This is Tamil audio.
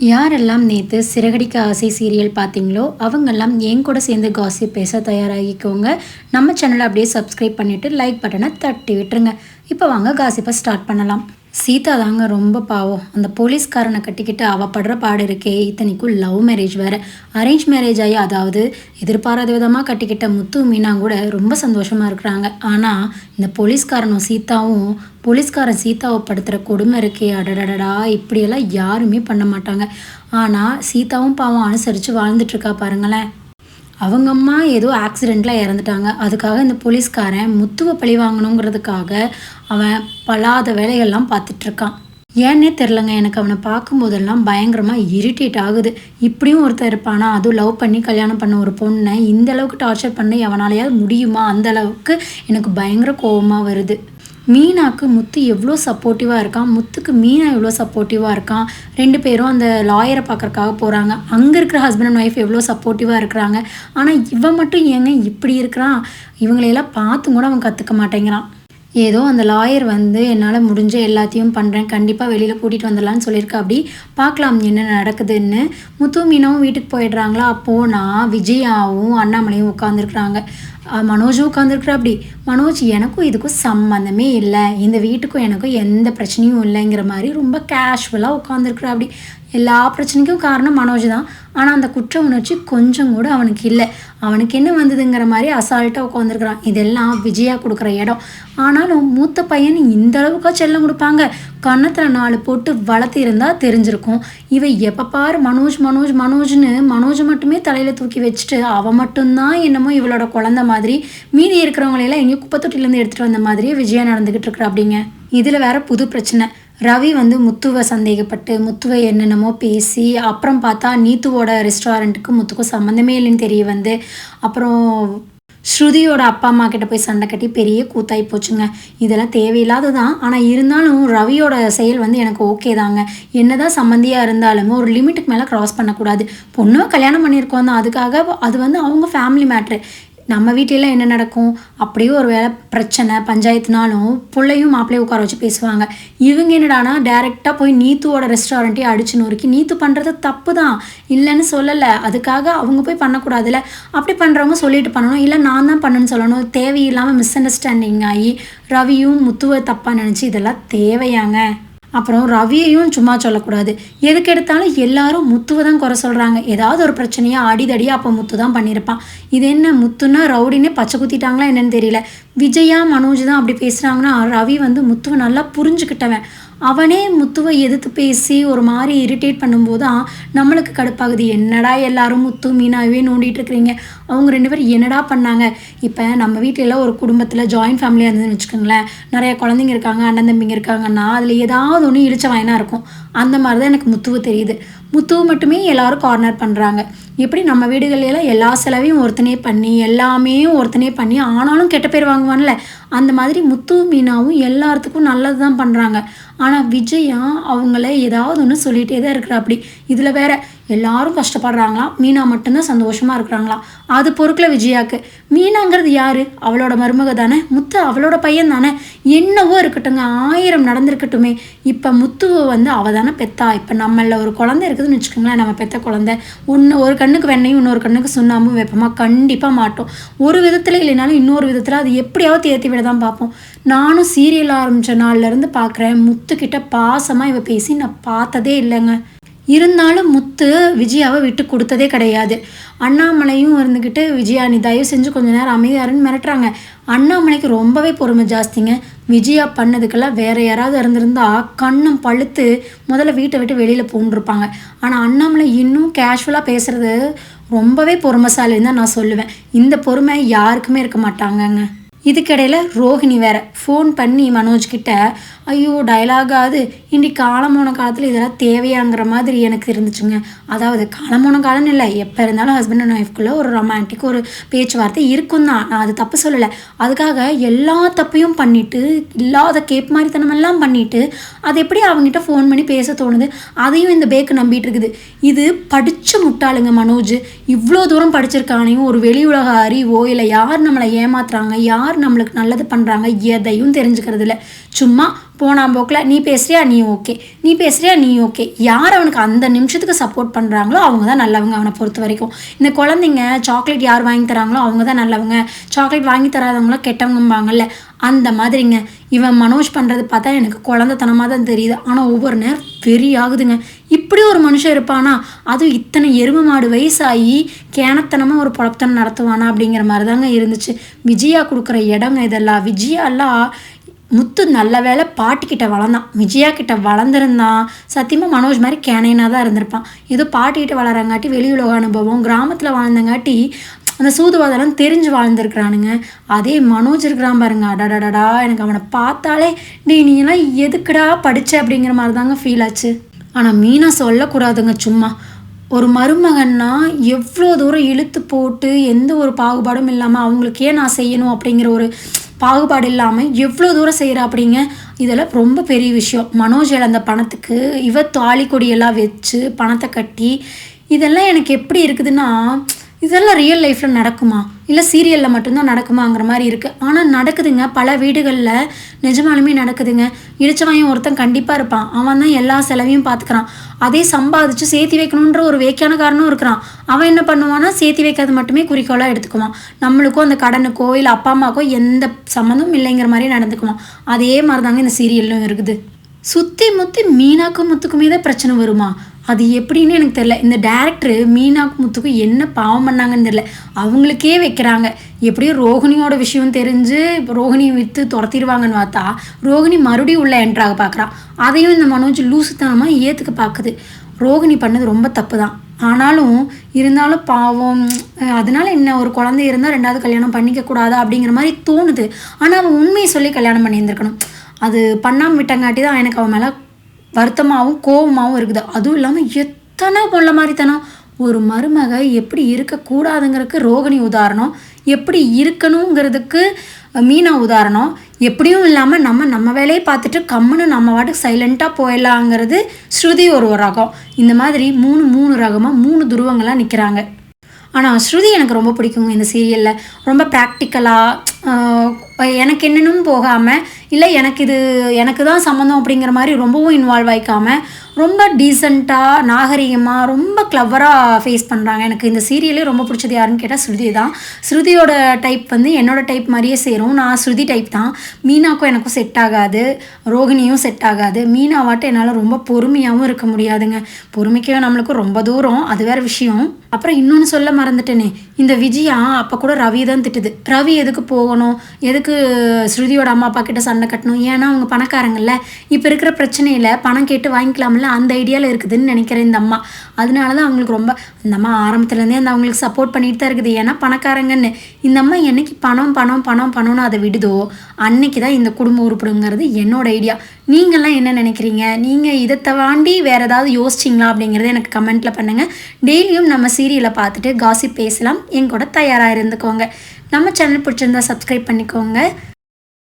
யாரெல்லாம் நேற்று சிறகடிக்க ஆசை சீரியல் பார்த்தீங்களோ அவங்கெல்லாம் என் கூட சேர்ந்து காசிப் பேச தயாராகிக்கோங்க. நம்ம சேனலை அப்படியே சப்ஸ்கிரைப் பண்ணிவிட்டு லைக் பட்டனை தட்டி விட்டுருங்க. இப்போ வாங்க காசிப்பை ஸ்டார்ட் பண்ணலாம். சீதா தாங்க ரொம்ப பாவம். அந்த போலீஸ்காரனை கட்டிக்கிட்டு அவள் படுற பாடு இருக்கே. இத்தனைக்கும் லவ் மேரேஜ் வேறு. அரேஞ்ச் மேரேஜ் ஆகி அதாவது எதிர்பாராத விதமாக கட்டிக்கிட்ட முத்து மீனா கூட ரொம்ப சந்தோஷமாக இருக்கிறாங்க. ஆனால் இந்த போலீஸ்காரனும் சீதாவும் போலீஸ்காரன் சீதாவை படுத்துகிற கொடுமை இருக்கே, அடடடடா, இப்படியெல்லாம் யாருமே பண்ண மாட்டாங்க. ஆனால் சீதாவும் பாவம் அனுசரித்து வாழ்ந்துட்டுருக்கா பாருங்களேன். அவங்க அம்மா ஏதோ ஆக்சிடெண்ட்டில் இறந்துட்டாங்க. அதுக்காக இந்த போலீஸ்காரன் முத்துவை பழி வாங்கணுங்கிறதுக்காக அவன் பலாத வேலைகள்லாம் பார்த்துட்ருக்கான். ஏன்னே தெரிலங்க, எனக்கு அவனை பார்க்கும்போதெல்லாம் பயங்கரமாக இரிட்டேட் ஆகுது. இப்படியும் ஒருத்தர் இருப்பானா, அதுவும் லவ் பண்ணி கல்யாணம் பண்ண ஒரு பொண்ணை இந்த அளவுக்கு டார்ச்சர் பண்ண எவனாலையாவது முடியுமா? அந்த அளவுக்கு எனக்கு பயங்கர கோபமாக வருது. மீனாவுக்கு முத்து எவ்வளோ சப்போர்ட்டிவாக இருக்கான், முத்துக்கு மீனா எவ்வளோ சப்போர்ட்டிவாக இருக்கான். ரெண்டு பேரும் அந்த லாயரை பார்க்குறக்காக போகிறாங்க. அங்கே இருக்கிற ஹஸ்பண்ட் அண்ட் ஒய்ஃப் எவ்வளோ சப்போர்ட்டிவாக இருக்கிறாங்க. ஆனால் இவன் மட்டும் ஏங்க இப்படி இருக்கிறான்? இவங்களையெல்லாம் பார்த்து கூட அவன் கற்றுக்க மாட்டேங்கிறான். ஏதோ அந்த லாயர் வந்து என்னால் முடிஞ்ச எல்லாத்தையும் பண்ணுறேன், கண்டிப்பாக வெளியில் கூட்டிகிட்டு வந்துடலான்னு சொல்லியிருக்கா. அப்படி பார்க்கலாம் என்ன நடக்குதுன்னு. முத்து மீனாவும் வீட்டுக்கு போயிடுறாங்களா. அப்போது நான் விஜயாவும் அண்ணாமலையும் உட்காந்துருக்குறாங்க. மனோஜும் உட்காந்துருக்குறா. அப்படி மனோஜ் எனக்கும் இதுக்கும் சம்மந்தமே இல்லை, இந்த வீட்டுக்கும் எனக்கும் எந்த பிரச்சனையும் இல்லைங்கிற மாதிரி ரொம்ப கேஷுவலாக உட்காந்துருக்குறா. அப்படி எல்லா பிரச்சனைக்கும் காரணம் மனோஜ் தான். ஆனால் அந்த குற்ற உணர்ச்சி கொஞ்சம் கூட அவனுக்கு இல்லை. அவனுக்கு என்ன வந்ததுங்கிற மாதிரி அசால்ட்டாக உட்காந்துருக்குறான். இதெல்லாம் விஜயா கொடுக்குற இடம். ஆனாலும் மூத்த பையன் இந்த அளவுக்கா செல்லம் கொடுப்பாங்க? கன்னத்தில் 4 போட்டு வளர்த்து இருந்தால் தெரிஞ்சிருக்கும். இவன் எப்போ பாரு மனோஜ் மனோஜ் மனோஜ்னு மனோஜ் மட்டுமே தலையில் தூக்கி வச்சுட்டு அவன் மட்டும்தான் என்னமோ இவளோட குழந்த மாதிரி, மீதி இருக்கிறவங்களையெல்லாம் எங்கேயும் குப்பை தொட்டிலேருந்து எடுத்துகிட்டு வந்த மாதிரியே விஜயா நடந்துக்கிட்டு இருக்கிற. அப்படிங்க இதில் வேற புது பிரச்சனை. ரவி வந்து முத்துவை சந்தேகப்பட்டு முத்துவை என்னென்னமோ பேசி அப்புறம் பார்த்தா நீத்துவோட ரெஸ்டாரண்ட்டுக்கு முத்துக்கும் சம்மந்தமே இல்லைன்னு தெரிய வந்து அப்புறம் ஸ்ருதியோட அப்பா அம்மா கிட்ட போய் சண்டை கட்டி பெரிய கூத்தாகி போச்சுங்க. இதெல்லாம் தேவையில்லாது தான். ஆனால் இருந்தாலும் ரவியோட செயல் வந்து எனக்கு ஓகே தாங்க. என்னதான் சம்மந்தியாக இருந்தாலும் ஒரு லிமிட்டுக்கு மேலே க்ராஸ் பண்ணக்கூடாது. பொண்ணு கல்யாணம் பண்ணியிருக்கோம் தான், அதுக்காக அது வந்து அவங்க ஃபேமிலி மேட்ரு. நம்ம வீட்டிலலாம் என்ன நடக்கும், அப்படியே ஒரு வேளை பிரச்சனை பஞ்சாயத்துனாலும் பிள்ளையும் மாப்பிள்ளையும் உட்கார வச்சு பேசுவாங்க. இவங்க என்னடானா டேரெக்டாக போய் நீத்துவோட ரெஸ்டாரண்ட்டே அடிச்சு நொறுக்கி, நீத்து பண்ணுறது தப்பு தான் இல்லைன்னு சொல்லலை, அதுக்காக அவங்க போய் பண்ணக்கூடாதுல்ல. அப்படி பண்ணுறவங்க சொல்லிட்டு பண்ணணும், இல்லை நான் தான் பண்ணணும்னு சொல்லணும். தேவையில்லாமல் மிஸ் அண்டர்ஸ்டாண்டிங் ஆகி ரவியும் முத்துவை தப்பாக நினச்சி இதெல்லாம் தேவையாங்க? அப்புறம் ரவியையும் சும்மா சொல்லக்கூடாது. எதுக்கு எடுத்தாலும் எல்லாரும் முத்துவை தான் குறை சொல்கிறாங்க. ஏதாவது ஒரு பிரச்சனையாக அடிதடியாக அப்போ முத்து தான் பண்ணியிருப்பான். இது என்ன முத்துன்னா ரவுடினே பச்சை குத்திட்டாங்களா என்னன்னு தெரியல. விஜயா மனோஜ் தான் அப்படி பேசுகிறாங்கன்னா ரவி வந்து முத்துவை நல்லா புரிஞ்சுக்கிட்டவன். அவனே முத்துவை எதிர்த்து பேசி ஒரு மாதிரி இரிட்டேட் பண்ணும்போது தான் நம்மளுக்கு கடுப்பாகுது. என்னடா எல்லாரும் முத்து மீனாவே நோண்டிகிட்டு இருக்கிறீங்க, அவங்க 2 பேரும் என்னடா பண்ணாங்க? இப்போ நம்ம வீட்டிலலாம் ஒரு குடும்பத்தில் ஜாயின்ட் ஃபேமிலியாக இருந்ததுன்னு வச்சுக்கோங்களேன், நிறைய குழந்தைங்க இருக்காங்க, அண்ணன் தம்பிங்க இருக்காங்கன்னா அதில் ஏதாவது ஒன்று இழிச்ச வாயினாக இருக்கும். அந்த மாதிரி தான் எனக்கு முத்துவு தெரியுது. முத்துவை மட்டுமே எல்லோரும் கார்னர் பண்ணுறாங்க. எப்படி நம்ம வீடுகளெல்லாம் எல்லா செலவையும் ஒருத்தனே பண்ணி எல்லாமே ஒருத்தனே பண்ணி ஆனாலும் கெட்ட பேர் வாங்குவான்ல, அந்த மாதிரி முத்து மீனாவும் எல்லாத்துக்கும் நல்லது தான் பண்ணுறாங்க. ஆனால் விஜயா அவங்கள ஏதாவது ஒன்று சொல்லிகிட்டே தான் இருக்கிறா. அப்படி இதில் வேற எல்லாரும் கஷ்டப்படுறாங்களாம், மீனா மட்டும்தான் சந்தோஷமாக இருக்கிறாங்களாம். அது பொறுக்கல விஜயாவுக்கு. மீனாங்கிறது யார்? அவளோட மருமக தானே, முத்து அவளோட பையன் தானே. என்னவோ இருக்கட்டுங்க, 1000 நடந்திருக்கட்டுமே. இப்போ முத்துவை வந்து அவள் தானே பெத்தா. இப்போ நம்மள ஒரு குழந்தை இருக்குதுன்னு வச்சுக்கோங்களேன், நம்ம பெத்த குழந்தை ஒரு கண்ணுக்கு வெண்ணையும் இன்னொரு கண்ணுக்கு சுண்ணாம்பும் வைப்போமா? கண்டிப்பாக மாட்டோம். ஒரு விதத்தில் இல்லைனாலும் இன்னொரு விதத்தில் அது எப்படியாவது ஏற்றி விட தான் பார்ப்போம். நானும் சீரியல் ஆரம்பித்த நாள்லேருந்து பார்க்குறேன், முத்துக்கிட்ட பாசமாக இவ பேசி நான் பார்த்ததே இல்லைங்க. இருந்தாலும் முத்து விஜயாவை விட்டு கொடுத்ததே கிடையாது. அண்ணாமலையும் இருந்துக்கிட்டு விஜயா நீ தயவு செஞ்சு கொஞ்சம் நேரம் அமைதியாருன்னு மிரட்டுறாங்க. அண்ணாமலைக்கு ரொம்பவே பொறுமை ஜாஸ்திங்க. விஜயா பண்ணதுக்கெல்லாம் வேறு யாராவது இருந்திருந்தா கண்ணும் பழுத்து முதல்ல வீட்டை விட்டு வெளியில் போன்றிருப்பாங்க. ஆனால் அண்ணாமலை இன்னும் கேஷுவலாக பேசுகிறது ரொம்பவே பொறுமைசாலின்னு தான் நான் சொல்லுவேன். இந்த பொறுமை யாருக்குமே இருக்க மாட்டாங்கங்க. இதுக்கிடையில் ரோஹிணி வேற ஃபோன் பண்ணி மனோஜ்கிட்ட ஐயோ டயலாகாது, இன்றைக்கி காலமான காலத்தில் இதெல்லாம் தேவையாங்கிற மாதிரி எனக்கு இருந்துச்சுங்க. அதாவது காலமான காலம்னு இல்லை, எப்போ இருந்தாலும் ஹஸ்பண்ட் அண்ட் ஒய்ஃப்குள்ளே ஒரு ரொமான்டிக் ஒரு பேச்சுவார்த்தை இருக்கும் தான், நான் அது தப்பு சொல்லலை. அதுக்காக எல்லா தப்பையும் பண்ணிவிட்டு இல்லாத கேப் மாதிரித்தனமெல்லாம் பண்ணிவிட்டு அது எப்படி அவங்ககிட்ட ஃபோன் பண்ணி பேச தோணுது? அதையும் இந்த பேக்கு நம்பிட்டு இருக்குது. இது படித்த முட்டாளுங்க மனோஜ். இவ்வளோ தூரம் படிச்சிருக்கானையும் ஒரு வெளி உலக அறிவோ இல்லை யார் நம்மளை ஏமாத்துறாங்க, யார் நம்மளுக்கு நல்லது பண்ணுறாங்க எதையும் தெரிஞ்சுக்கிறது இல்லை. சும்மா போனா போக்கில் நீ பேசுறியா நீ ஓகே, நீ பேசுறியா நீ ஓகே. யார் அவனுக்கு அந்த நிமிஷத்துக்கு சப்போர்ட் பண்ணுறாங்களோ அவங்க தான் நல்லவங்க அவனை பொறுத்த வரைக்கும். இந்த குழந்தைங்க சாக்லேட் யார் வாங்கி தராங்களோ அவங்க தான் நல்லவங்க, சாக்லேட் வாங்கி தராதவங்களும் கெட்டவங்கம்பாங்கல்ல, அந்த மாதிரிங்க. இவன் மனோஜ் பண்ணுறது பார்த்தா எனக்கு குழந்தைத்தனமாக தான் தெரியுது. ஆனால் ஒவ்வொரு நேரம் வெறி ஆகுதுங்க. இப்படி ஒரு மனுஷன் இருப்பானா, அதுவும் இத்தனை எருமை மாடு வயசாகி கேனத்தனமாக ஒரு பொழப்பத்தனம் நடத்துவானா அப்படிங்கிற மாதிரி தாங்க இருந்துச்சு. விஜயா கொடுக்குற இடங்க இதெல்லாம். விஜயாலாம் முத்து நல்ல வேலை பாட்டிக்கிட்ட வளர்ந்தான். விஜயா கிட்ட வளர்ந்துருந்தான் சத்தியமாக மனோஜ் மாதிரி கேனையனாக தான் இருந்திருப்பான். ஏதோ பாட்டிக்கிட்ட வளரங்காட்டி வெளி உலக அனுபவம், கிராமத்தில் வாழ்ந்தங்காட்டி அந்த சூதுவாதெல்லாம் தெரிஞ்சு வாழ்ந்துருக்குறானுங்க. அதே மனோஜ் இருக்கிறான் பாருங்க, அடடடடா எனக்கு அவனை பார்த்தாலே நீ எல்லாம் எதுக்குடா படித்த அப்படிங்கிற மாதிரி தாங்க ஃபீல் ஆச்சு. ஆனால் மீனா சொல்லக்கூடாதுங்க. சும்மா ஒரு மருமகன்னா எவ்வளோ தூரம் இழுத்து போட்டு எந்த ஒரு பாகுபாடும் இல்லாமல் அவங்களுக்கே நான் செய்யணும் அப்படிங்கிற ஒரு பாகுபாடு இல்லாமல் எவ்வளோ தூரம் செய்கிறா அப்படிங்க. இதெல்லாம் ரொம்ப பெரிய விஷயம். மனோஜ் இழந்த பணத்துக்கு இவ தாலி கொடியெல்லாம் வச்சு பணத்தை கட்டி, இதெல்லாம் எனக்கு எப்படி இருக்குதுன்னா, இதெல்லாம் ரியல் லைஃப்பில் நடக்குமா இல்லை சீரியலில் மட்டும்தான் நடக்குமாங்கிற மாதிரி இருக்குது. ஆனால் நடக்குதுங்க, பல வீடுகளில் நிஜமாலுமே நடக்குதுங்க. இடிச்சவன் ஒருத்தன் கண்டிப்பாக இருப்பான், அவன் தான் எல்லா செலவையும் பார்த்துக்கிறான். அதே சம்பாதிச்சு சேர்த்தி வைக்கணுன்ற ஒரு வேக்கானக்காரனும் இருக்கிறான். அவன் என்ன பண்ணுவான்னா சேர்த்தி வைக்கிறது மட்டுமே குறிக்கோளாக எடுத்துக்குவான். நம்மளுக்கோ அந்த கடனுக்கோ இல்லை அப்பா அம்மாக்கோ எந்த சம்மந்தமும் இல்லைங்கிற மாதிரி நடந்துக்குவான். அதே மாதிரி தாங்க இந்த சீரியல்லும் இருக்குது. சுற்றி முற்றி மீனாக்கும் முத்துக்குமே தான் பிரச்சனை வருமா, அது எப்படின்னு எனக்கு தெரில. இந்த டேரக்டரு மீனாக்கும் முத்துக்கும் என்ன பாவம் பண்ணாங்கன்னு தெரில, அவங்களுக்கே வைக்கிறாங்க. எப்படியும் ரோஹிணியோட விஷயம் தெரிஞ்சு இப்போ ரோஹிணியை விற்று துரத்திடுவாங்கன்னு பார்த்தா ரோஹிணி மறுபடியும் உள்ள என்ட்ராக பார்க்குறான். அதையும் இந்த மனோஜ் லூசுத்தனமாக ஏற்றுக்க பார்க்குது. ரோஹிணி பண்ணது ரொம்ப தப்பு தான், ஆனாலும் இருந்தாலும் பாவம், அதனால என்ன, ஒரு குழந்தை இருந்தால் 2வது கல்யாணம் பண்ணிக்க கூடாதா அப்படிங்கிற மாதிரி தோணுது. ஆனால் அவன் உண்மையை சொல்லி கல்யாணம் பண்ணியிருந்திருக்கணும். அது பண்ணாமல் விட்டங்காட்டி தான் எனக்கு அவன் மேலே வருத்தமாகவும் கோபமாகவும் இருக்குது. அதுவும் இல்லாமல் எத்தனை பொண்ண மாதிரித்தனம். ஒரு மருமக எப்படி இருக்கக்கூடாதுங்கிறதுக்கு ரோகிணி உதாரணம், எப்படி இருக்கணுங்கிறதுக்கு மீனா உதாரணம். எப்படியும் இல்லாமல் நம்ம வேலையை பார்த்துட்டு கம்முன்னு நம்ம வாட்டுக்கு சைலண்ட்டாக போயிடலாங்கிறது ஸ்ருதி ஒரு ரகம். இந்த மாதிரி மூணு ரகமாக 3 துருவங்களாக நிற்கிறாங்க. ஆனால் ஸ்ருதி எனக்கு ரொம்ப பிடிக்குங்க இந்த சீரியலில். ரொம்ப ப்ராக்டிக்கலாக எனக்கு என்னென்னு போகாமல், இல்லை எனக்கு தான் சம்மந்தம் அப்படிங்கிற மாதிரி ரொம்பவும் இன்வால்வ் ஆகிக்காமல் ரொம்ப டீசெண்டாக நாகரிகமாக ரொம்ப க்ளவராக ஃபேஸ் பண்ணுறாங்க. எனக்கு இந்த சீரியலே ரொம்ப பிடிச்சது யாருன்னு கேட்டால் ஸ்ருதி தான். ஸ்ருதியோட டைப் வந்து என்னோடய டைப் மாதிரியே சேரும். நான் ஸ்ருதி டைப் தான். மீனாக்கும் எனக்கும் செட் ஆகாது, ரோகிணியும் செட் ஆகாது. மீனாவாட்ட என்னால் ரொம்ப பொறுமையாகவும் இருக்க முடியாதுங்க. பொறுமைக்கும் நம்மளுக்கும் ரொம்ப தூரம், அது வேறு விஷயம். அப்புறம் இன்னொன்று சொல்ல மறந்துட்டேனே, இந்த விஜயா அப்போ கூட ரவி தான் திட்டுது. ரவி எதுக்கு போகணும், எதுக்கு ஸ்ருதியோட அம்மா அப்பா கிட்ட சண்டை கட்டணும், ஏன்னா அவங்க பணக்காரங்கள்ல, இப்போ இருக்கிற பிரச்சனையில் பணம் கேட்டு வாங்கிக்கலாம்ல, அந்த ஐடியாவில் இருக்குதுன்னு நினைக்கிறேன் இந்த அம்மா. அதனால தான் அவங்களுக்கு ரொம்ப, இந்த அம்மா ஆரம்பத்துலேருந்தே அந்த அவங்களுக்கு சப்போர்ட் பண்ணிட்டு தான் இருக்குது, ஏன்னா பணக்காரங்கன்னு. இந்த அம்மா என்னைக்கு பணம்னு அதை விடுதோ அன்னைக்கு தான் இந்த குடும்ப உறுப்பிடுங்கிறது என்னோட ஐடியா. நீங்கள்லாம் என்ன நினைக்கிறீங்க? நீங்கள் இதை தாண்டி வேறு ஏதாவது யோசிச்சிங்களா அப்படிங்கிறத எனக்கு கமெண்ட்டில் பண்ணுங்கள். டெய்லியும் நம்ம சீரியலை பார்த்துட்டு காசிப் பேசலாம், என் கூட தயாராக இருந்துக்கோங்க. நம்ம சேனல் பிடிச்சிருந்தா சப்ஸ்கிரைப் பண்ணிக்கோங்க.